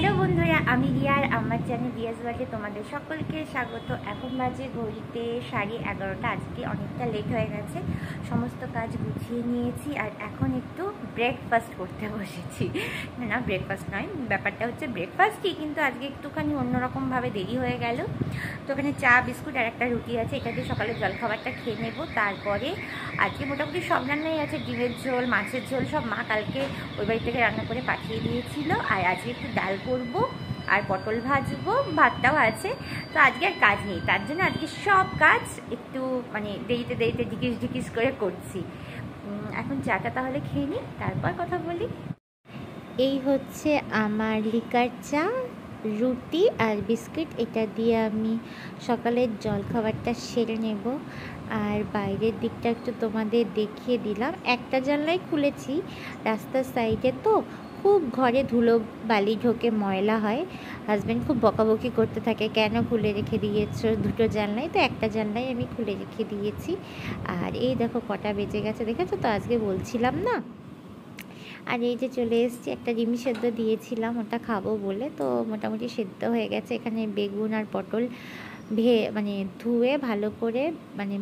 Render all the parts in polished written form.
Hello বন্ধুরা, আমি রিয়া আর আমার চ্যানেল রিয়াজ ওয়ার্ল্ডে তোমাদের সকলকে স্বাগত। এখন বাজে ঘড়িতে 11:30। আজকে অনেকটা লেট হয়ে গেছে, সমস্ত কাজ গুছিয়ে নিয়েছি আর এখন একটু ব্রেকফাস্ট করতে বসেছি। না, ব্রেকফাস্ট নয়, ব্যাপারটা হচ্ছে ব্রেকফাস্টই, কিন্তু আজকে একটুখানি অন্যরকমভাবে দেরি হয়ে গেল। তো ওখানে চা বিস্কুট আর একটা রুটি আছে, এটা দিয়ে সকালে জলখাবারটা খেয়ে নেব। তারপরে আজকে মোটামুটি সব রান্নাই আছে, ডিমের ঝোল, মাছের ঝোল, সব মা কালকে ওই বাড়ি থেকে রান্না করে পাঠিয়ে দিয়েছিল। আর আজকে একটু ডাল করব আর পটল ভাজবো, ভাতটাও আছে। তো আজকে আর কাজ নেই, তার জন্য আজকে সব কাজ একটু দেরিতে দেরিতে ঢিকিস ঢিকিস করে করছি। এখন চাটা তাহলে খেয়ে নিই, তারপর কথা বলি। এই হচ্ছে আমার লিকার চা, রুটি আর বিস্কিট, এটা দিয়ে আমি সকালের জলখাবারটা সেরে নেব। আর বাইরের দিকটা একটু তোমাদের দেখিয়ে দিলাম। একটা জানলাই খুলেছি, রাস্তার সাইডে তো খুব ঘরে ধুলো বালি ঢোকে, ময়লা হয়। হাজব্যান্ড খুব বকাবকি করতে থাকে, কেন খুলে রেখে দিয়েছো দুটো জানলাই। তো একটা জানলাই আমি খুলে রেখে দিয়েছি। আর এই দেখো কটা বেজে গেছে, দেখেছো তো, আজকে বলছিলাম না। আর এই যে চলে এসেছি, একটা ডিম সেদ্ধ দিয়েছিলাম ওটা খাবো বলে, তো মোটামুটি সেদ্ধ হয়ে গেছে। এখানে বেগুন আর পটল ধুয়ে ভালো করে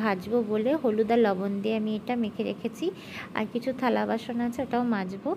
ভাজবো বলে হলুদ আর লবণ দিয়ে আমি এটা মেখে রেখেছি। আর কিছু থালা বাসন আছে, ওটাও মাজবো।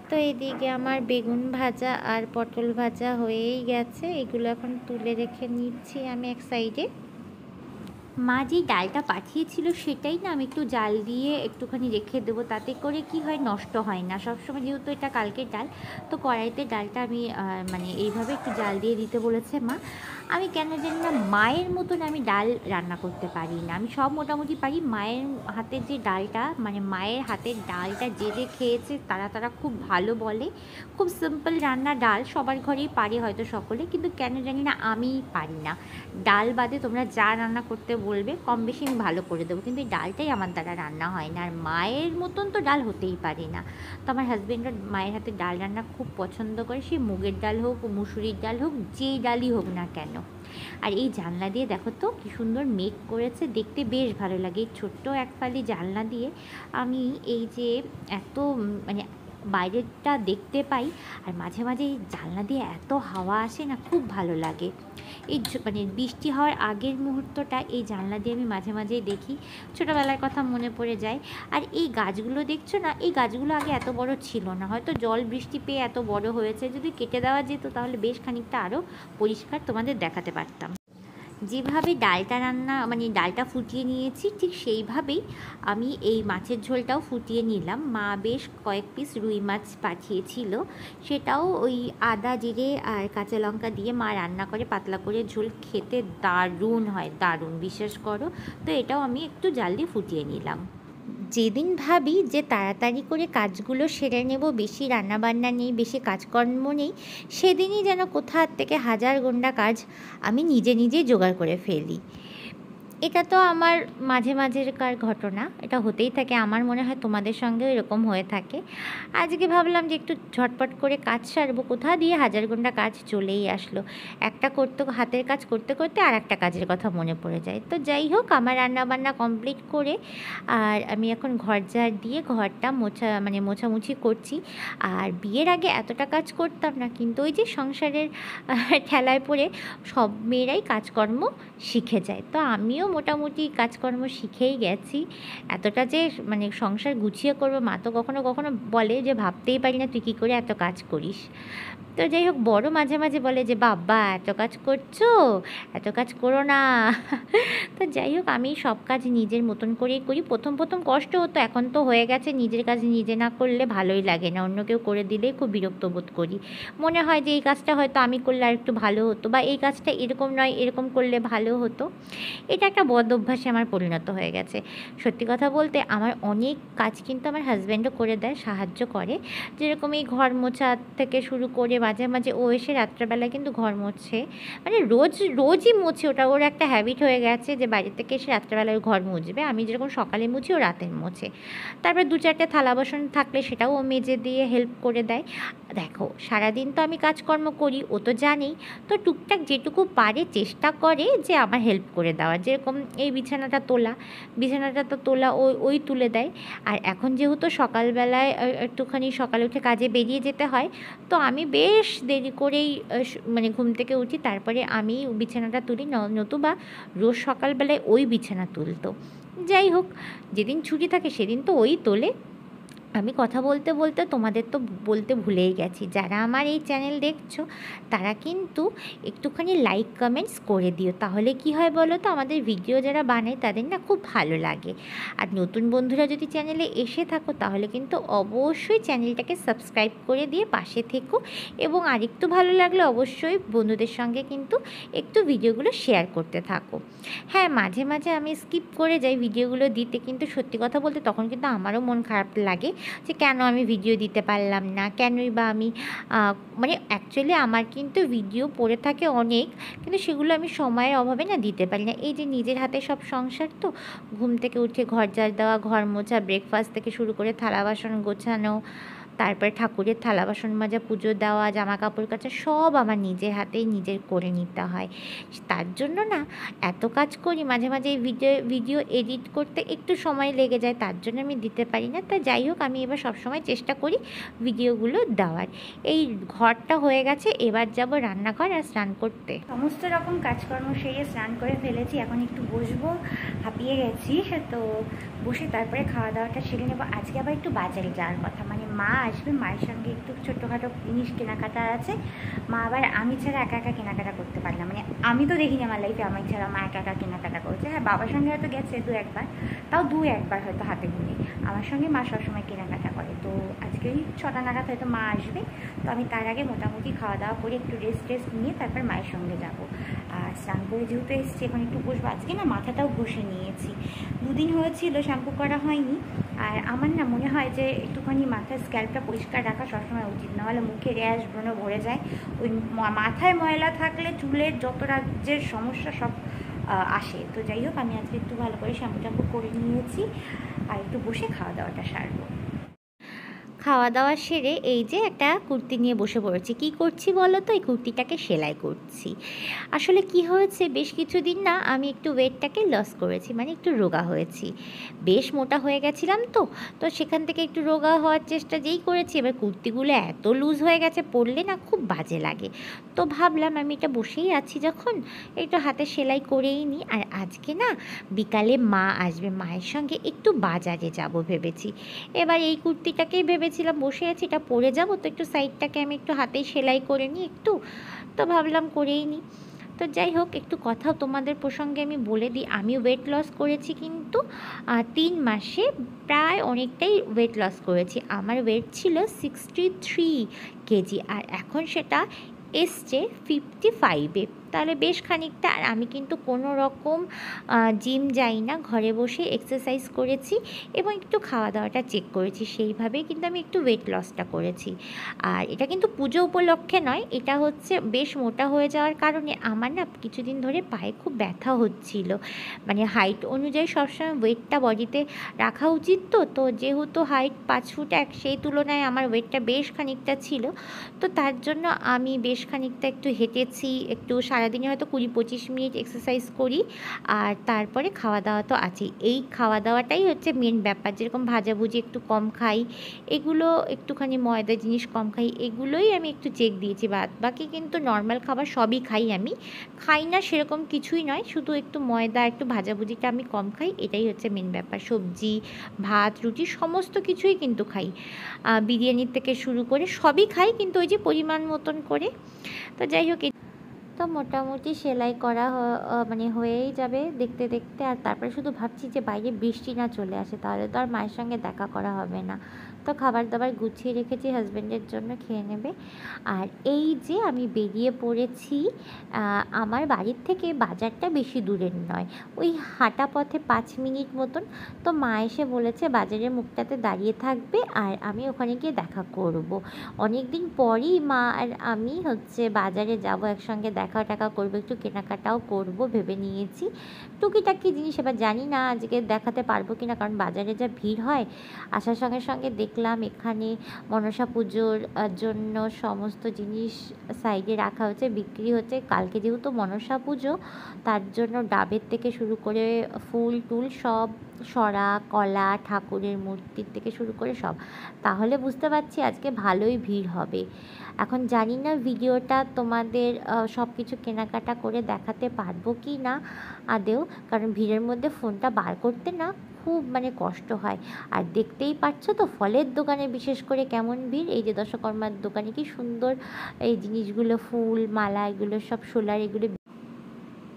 তো এদিকে আমার বেগুন ভাজা আর পটল ভাজা হয়েই গেছে, এগুলো এখন তুলে রেখে নিচ্ছি আমি এক সাইডে। মা যেই ডালটা পাঠিয়েছিল সেটাই না আমি একটু জাল দিয়ে একটুখানি রেখে দেবো, তাতে করে কি হয়, নষ্ট হয় না সবসময়। যেহেতু এটা কালকের ডাল, তো কড়াইতে ডালটা আমি এইভাবে একটু জাল দিয়ে দিতে বলেছে মা। আমি কেন জানি না মায়ের মতন আমি ডাল রান্না করতে পারি না। আমি সব মোটামুটি পারি, মায়ের হাতের যে ডালটা, মায়ের হাতের ডালটা যে যে খেয়েছে তারা খুব ভালো বলে। খুব সিম্পল রান্না, ডাল সবার ঘরেই পারে হয়তো সকলে, কিন্তু কেন জানি না আমি পারি না। ডাল বাদে তোমরা যা রান্না করতে বলবে কম বেশি আমি ভালো করে দেবো, কিন্তু এই ডালটাই আমার দ্বারা রান্না হয় না। আর মায়ের মতন তো ডাল হতেই পারে না। তো আমার হাজব্যান্ডও মায়ের হাতে ডাল রান্না খুব পছন্দ করে, সে মুগের ডাল হোক, মুসুরির ডাল হোক, যেই ডালই হোক না কেন। আর এই জানলা দিয়ে দেখো তো কি সুন্দর মেঘ করেছে, দেখতে বেশ ভালো লাগে। এই ছোট্ট এক ফালি জানলা দিয়ে আমি এই যে এত বাইরেটা দেখতে পাই। আর মাঝে মাঝে এই জানলা দিয়ে এত হাওয়া আসে না, খুব ভালো লাগে। এই বৃষ্টি হওয়ার আগের মুহূর্তটা এই জানলা দিয়ে আমি মাঝে মাঝেই দেখি, ছোটোবেলার কথা মনে পড়ে যায়। আর এই গাছগুলো দেখছো না, এই গাছগুলো আগে এত বড় ছিল না, হয়তো জল বৃষ্টি পেয়ে এত বড় হয়েছে। যদি কেটে দেওয়া যেত তাহলে বেশ খানিকটা আরও পরিষ্কার তোমাদের দেখাতে পারতাম। যেভাবে ডালটা ডালটা ফুটিয়ে নিয়েছি, ঠিক সেইভাবেই আমি এই মাছের ঝোলটাও ফুটিয়ে নিলাম। মা বেশ কয়েক পিস রুই মাছ পাঠিয়েছিল, সেটাও ওই আদা জিরে আর কাঁচা লঙ্কা দিয়ে মা রান্না করে পাতলা করে ঝোল, খেতে দারুণ হয়, দারুণ, বিশ্বাস করো। তো এটাও আমি একটু জাল দিয়ে ফুটিয়ে নিলাম। যেদিন ভাবি যে তাড়াতাড়ি করে কাজগুলো সেরে নেব, বেশি রান্নাবান্না নেই, বেশি কাজকর্ম নেই, সেদিনই যেন কোথার থেকে হাজার গোন্ডা কাজ আমি নিজে নিজেই জোগাড় করে ফেলি। এটা তো আমার মাঝে মাঝেরকার ঘটনা, এটা হতেই থাকে। আমার মনে হয় তোমাদের সঙ্গেও এরকম হয়ে থাকে। আজকে ভাবলাম যে একটু ঝটপট করে কাজ সারবো, কোথা দিয়ে হাজার ঘন্টা কাজ চলেই আসলো। একটা হাতের কাজ করতে করতে আর একটা কাজের কথা মনে পড়ে যায়। তো যাই হোক, আমার রান্নাবান্না কমপ্লিট করে আর আমি এখন ঘর ঝাড় দিয়ে ঘরটা মোছামুছি করছি। আর বিয়ের আগে এতটা কাজ করতাম না, কিন্তু ওই যে সংসারের ঠেলায় পড়ে সব মেয়েরাই কাজকর্ম শিখে যায়। তো আমিও মোটামুটি কাজকর্ম শিখেই গেছি। এতটা যে সংসার গুছিয়ে করবো, মা তো কখনো কখনো বলে যে ভাবতেই পারি না তুই কী করে এত কাজ করিস। তো যাই হোক, বড় মাঝে মাঝে বলে যে বাবা এত কাজ করছো, এত কাজ করো না। তো যাই হোক, আমি সব কাজ নিজের মতন করেই করি। প্রথম প্রথম কষ্ট হতো, এখন তো হয়ে গেছে। নিজের কাজ নিজে না করলে ভালোই লাগে না, অন্য কেউ করে দিলেই খুব বিরক্ত বোধ করি। মনে হয় যে এই কাজটা হয়তো আমি করলে আর একটু ভালো হতো, বা এই কাজটা এরকম নয়, এরকম করলে ভালো হতো। এটা একটা বদ অভ্যাসে আমার পরিণত হয়ে গেছে। সত্যি কথা বলতে আমার অনেক কাজ কিন্তু আমার হাজব্যান্ডও করে দেয়, সাহায্য করে। যেরকম এই ঘর মোছা থেকে শুরু করে মাঝে মাঝে ও এসে রাত্রেবেলায় কিন্তু ঘর মোছে, রোজই মোছে। ওটা ওর একটা হ্যাবিট হয়ে গেছে যে বাইরে থেকে এসে রাত্রেবেলায় ঘর মুছবে। আমি যেরকম সকালে মুছি, ও রাতে মোছে। তারপরে দু চারটে থালা বাসন থাকলে সেটাও ও মেজে দিয়ে হেল্প করে দেয়। দেখো, সারাদিন তো আমি কাজকর্ম করি, ও তো জানেই। তো টুকটাক যেটুকু পারে চেষ্টা করে যে আমার হেল্প করে দেওয়ার। যেরকম যেরকম এই বিছানাটা তো তোলা ওই তুলে দেয়। আর এখন যেহেতু সকালবেলায় একটুখানি সকালে উঠে কাজে বেরিয়ে যেতে হয়, তো আমি বেশ দেরি করেই মানে ঘুম থেকে উঠি, তারপরে আমি বিছানাটা তুলি, নতুবা রোজ সকালবেলায় ওই বিছানা তুলতো। যাই হোক, যেদিন ছুটি থাকে সেদিন তো ওই তোলে। আমি কথা বলতে বলতে তোমাদের তো বলতে ভুলেই গেছি, যারা আমার এই চ্যানেল দেখছো তারা কিন্তু একটুখানি লাইক কমেন্টস করে দিও, তাহলে কি হয় বলো তো, আমাদের ভিডিও যারা বানায় তাদের না খুব ভালো লাগে। আর নতুন বন্ধুরা যদি চ্যানেলে এসে থাকো তাহলে কিন্তু অবশ্যই চ্যানেলটাকে সাবস্ক্রাইব করে দিয়ে পাশে থেকো, এবং আরেকটু ভালো লাগলে অবশ্যই বন্ধুদের সঙ্গে কিন্তু একটু ভিডিওগুলো শেয়ার করতে থাকো। হ্যাঁ, মাঝে মাঝে আমি স্কিপ করে যাই ভিডিওগুলো দিতে, কিন্তু সত্যি কথা বলতে তখন কিন্তু আমারও মন খারাপ লাগে যে কেন আমি ভিডিও দিতে পারলাম না, কেনই বা আমি মানে অ্যাকচুয়ালি আমার কিন্তু ভিডিও পড়ে থাকে অনেক, কিন্তু সেগুলো আমি সময়ের অভাবে না দিতে পারি না। এই যে নিজের হাতে সব সংসার, তো ঘুম থেকে উঠে ঘর ঝাড় দেওয়া, ঘর মোছা, ব্রেকফাস্ট থেকে শুরু করে থালা বাসন গোছানো, তারপরে ঠাকুরের থালা বাসন মাজা, পুজো দেওয়া, জামা কাপড় কাচা, সব আমার নিজের হাতেই নিজের করে নিতে হয়। তার জন্য না এত কাজ করি, মাঝে মাঝে এই ভিডিও এডিট করতে একটু সময় লেগে যায়, তার জন্য আমি দিতে পারি না। তা যাই হোক, আমি এবার সবসময় চেষ্টা করি ভিডিওগুলো দেওয়ার। এই ঘরটা হয়ে গেছে, এবার যাব রান্নাঘর আর স্নান করতে। সমস্ত রকম কাজকর্ম সেরে স্নান করে ফেলেছি, এখন একটু বসবো, হাঁপিয়ে গেছি, তো বসে তারপরে খাওয়া দাওয়াটা সেরে নেবো। আজকে আবার একটু বাজারে যাওয়ার কথা, মানে মা আসবে, মায়ের সঙ্গে একটু ছোট্টখাটো জিনিস কেনাকাটা আছে। মা আবার আমি ছাড়া একা একা কেনাকাটা করতে পারলাম, মানে আমি তো দেখিনি আমার লাইফে আমি ছাড়া মা একা একা কেনাকাটা করছে। হ্যাঁ, বাবার সঙ্গে হয়তো গেছে দু একবার, তাও দু একবার হয়তো হাতে গুনে। আমার সঙ্গে মা সবসময় কেনাকাটা করে, তো আজকে ওই 6টা নাগাদ হয়তো মা আসবে, তো আমি তার আগে মোটামুটি খাওয়া দাওয়া করে একটু রেস্ট নিয়ে তারপর মায়ের সঙ্গে যাব। আর স্নান করে যেহেতু এসেছি, এখন একটু বসবো। আজকে না মাথাটাও ঘষে নিয়েছি, দুদিন হয়েছিল শ্যাম্পু করা হয়নি। আর আমার না মনে হয় যে একটুখানি মাথার স্ক্যাল্পটা পরিষ্কার রাখা সবসময় উচিত, নাহলে মুখে র্যাশ ব্রণ ভরে যায়। ওই মাথায় ময়লা থাকলে চুলের যত রাজ্যের সমস্যা সব আসে। তো যাই হোক, আমি আজকে একটু ভালো করে শ্যাম্পু করে নিয়েছি, আর একটু বসে খাওয়া দাওয়াটা সারবো। খাওয়া দাওয়া সেরে এই যে একটা কুর্তি নিয়ে বসে পড়েছি। কি করছি বলো তো, এই কুর্তিটাকে সেলাই করছি। আসলে কি হয়েছে, বেশ কিছুদিন না আমি একটু ওয়েটটাকে লস করেছি, মানে একটু রোগা হয়েছি, বেশ মোটা হয়ে গেছিলাম। তো সেখান থেকে একটু রোগা হওয়ার চেষ্টা যেই করেছি, এবার কুর্তিগুলো এত লুজ হয়ে গেছে, পরলে না খুব বাজে লাগে। তো ভাবলাম আমি এটা বসেই আছি যখন, একটু হাতে সেলাই করেই নিই। আর আজকে না বিকালে মা আসবে, মায়ের সঙ্গে একটু বাজারে যাব ভেবেছি। এবার এই কুর্তিটাকেই ভেবেছিলাম বসে আছি, এটা পরে যাব, তো একটু সাইডটাকে আমি একটু হাতেই সেলাই করে নিই একটু, তো ভাবলাম করেই নিই। তো যাই হোক, একটু কথা তোমাদের প্রসঙ্গে আমি বলে দিই, আমি ওয়েট লস করেছি কিন্তু 3 মাসে প্রায় অনেকটাই ওয়েট লস করেছি। আমার ওয়েট ছিল 63 কেজি, আর এখন সেটা এসছে 55-এ, তাহলে বেশ খানিকটা। আর আমি কিন্তু কোনো রকম জিম যাই না, ঘরে বসে এক্সারসাইজ করেছি এবং একটু খাওয়া দাওয়াটা চেক করেছি, সেইভাবেই কিন্তু আমি একটু ওয়েট লসটা করেছি। আর এটা কিন্তু পুজো উপলক্ষে নয়, এটা হচ্ছে বেশ মোটা হয়ে যাওয়ার কারণে আমার না কিছুদিন ধরে পায়ে খুব ব্যথা হচ্ছিল। মানে হাইট অনুযায়ী সবসময় ওয়েটটা বডিতে রাখা উচিত, তো যেহেতু হাইট 5 ফুট 1, সেই তুলনায় আমার ওয়েটটা বেশ খানিকটা ছিল। তো তার জন্য আমি বেশ খানিকটা একটু হেঁটেছি, একটু সারাদিনে হয়তো 20-25 মিনিট এক্সারসাইজ করি। আর তারপরে খাওয়া দাওয়া তো আছেই, এই খাওয়া দাওয়াটাই হচ্ছে মেন ব্যাপার। যেরকম ভাজাভুজি একটু কম খাই, এগুলো একটুখানি ময়দা জিনিস কম খাই, এগুলোই আমি একটু চেক দিয়েছি। বাকি কিন্তু নর্মাল খাবার সবই খাই, আমি খাই না সেরকম কিছুই নয়, শুধু একটু ময়দা একটু ভাজাভুজিটা আমি কম খাই, এটাই হচ্ছে মেন ব্যাপার। সবজি ভাত রুটি সমস্ত কিছুই কিন্তু খাই, বিরিয়ানির থেকে শুরু করে সবই খাই, কিন্তু ওই যে পরিমাণ মতন করে। তো যাই হোক, তো মোটামুটি সেলাই করা মানে হয়েই যাবে দেখতে দেখতে। আর তারপরে শুধু ভাবছি যে বাইরে বৃষ্টি না চলে আসে, তাহলে তো আর মায়ের সঙ্গে দেখা করা হবে না। তো খাবার দাবার গুছিয়ে রেখেছি, হাজব্যান্ডের জন্য খেয়ে নেবে। আর এই যে আমি বেরিয়ে পড়েছি, আমার বাড়ির থেকে বাজারটা বেশি দূরের নয়, ওই হাঁটা পথে 5 মিনিট মতন। তো মা এসে বলেছে বাজারের মুখটাতে দাঁড়িয়ে থাকবে, আর আমি ওখানে গিয়ে দেখা করব। অনেক দিন পরই মা আর আমি হচ্ছে বাজারে যাব, একসঙ্গে দেখা টাকা করবো, একটু কেনাকাটাও করব ভেবে নিয়েছি। টুকিটাকি জিনিস এবার জানি না আজকে দেখাতে পারবো কিনা, কারণ বাজারে যা ভিড় হয়, আসার সঙ্গে সঙ্গে দেখে দেখলাম এখানে মনসা পুজোর জন্য সমস্ত জিনিস সাইডে রাখা হচ্ছে, বিক্রি হচ্ছে। কালকে যেহেতু মনসা পুজো, তার জন্য ডাবের থেকে শুরু করে ফুল টুল সব, সরা কলা ঠাকুরের মূর্তির থেকে শুরু করে সব। তাহলে বুঝতে পারছি আজকে ভালোই ভিড় হবে। এখন জানি না ভিডিওটা তোমাদের সব কিছু কেনাকাটা করে দেখাতে পারবো কি না আদেও, কারণ ভিড়ের মধ্যে ফোনটা বার করতে না খুব মানে কষ্ট হয়। আর দেখতেই পাচ্ছ তো ফলের দোকানে বিশেষ করে কেমন ভিড়। এই যে দশকর্মার দোকানে কি সুন্দর এই জিনিসগুলো, ফুল মালা, এগুলো সব সোলার, এগুলো।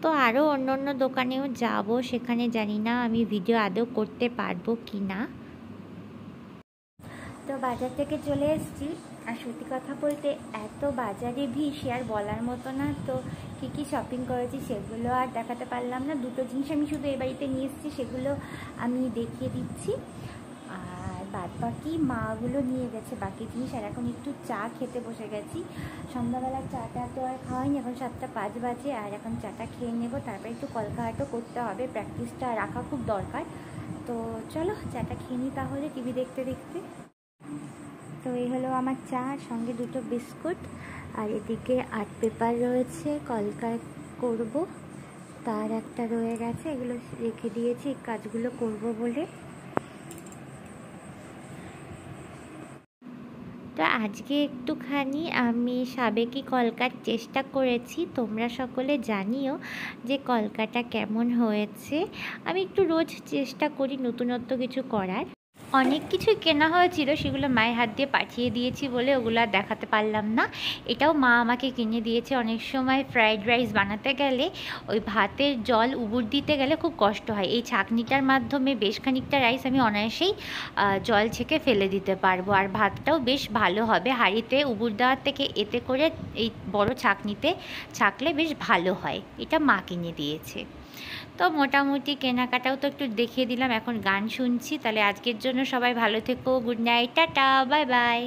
তো আরও অন্য অন্য দোকানেও যাব, সেখানে জানি না আমি ভিডিও আদৌ করতে পারবো কি না। তো বাজার থেকে চলে এসেছি, আর সত্যি কথা বলতে এত বাজারে ভিড় সে আর বলার মতো না। তো কী কী শপিং করেছি সেগুলো আর দেখাতে পারলাম না। দুটো জিনিস আমি শুধু এই বাড়িতে নিয়ে এসেছি, সেগুলো আমি দেখিয়ে দিচ্ছি। আর বাদ বাকি মাগুলো নিয়ে গেছে বাকি জিনিস। আর এখন একটু চা খেতে বসে গেছি। সন্ধ্যাবেলার চাটা তো আর খাওয়াইনি, এখন 7:05 বাজে। আর এখন চাটা খেয়ে নেবো, তারপরে একটু কলকাহাটও করতে হবে, প্র্যাকটিসটা রাখা খুব দরকার। তো চলো চাটা খেয়ে নিই তাহলে টিভি দেখতে দেখতে। তো এই হলো আমার চা, সঙ্গে দুটো বিস্কুট। আর এদিকে আর্ট পেপার রয়েছে, কলকা করব তার একটা রয়ে গেছে, এগুলো রেখে দিয়েছি এই কাজগুলো করব বলে। তো আজকে একটুখানি আমি সাবেকি কলকার চেষ্টা করেছি, তোমরা সকলে জানিও যে কলকাটা কেমন হয়েছে। আমি একটু রোজ চেষ্টা করি নতুনত্ব কিছু করার। অনেক কিছুই কেনা হয়েছিল, সেগুলো মায়ের হাত দিয়ে পাঠিয়ে দিয়েছি বলে ওগুলো আর দেখাতে পারলাম না। এটাও মা আমাকে কিনে দিয়েছে। অনেক সময় ফ্রাইড রাইস বানাতে গেলে ওই ভাতের জল উবুর দিতে গেলে খুব কষ্ট হয়। এই ছাঁকনিটার মাধ্যমে বেশ খানিকটা রাইস আমি অনায়াসেই জল ছেঁকে ফেলে দিতে পারবো, আর ভাতটাও বেশ ভালো হবে। হাঁড়িতে উবুর দেওয়ার থেকে এতে করে এই বড় ছাঁকনিতে ছাঁকলে বেশ ভালো হয়। এটা মা কিনে দিয়েছে। তো মোটামুটি কেনাকাটাও তো একটু দেখিয়ে দিলাম, এখন গান শুনছি। তাহলে আজকের জন্য সবাই ভালো থেকো, good night, tata, bye bye.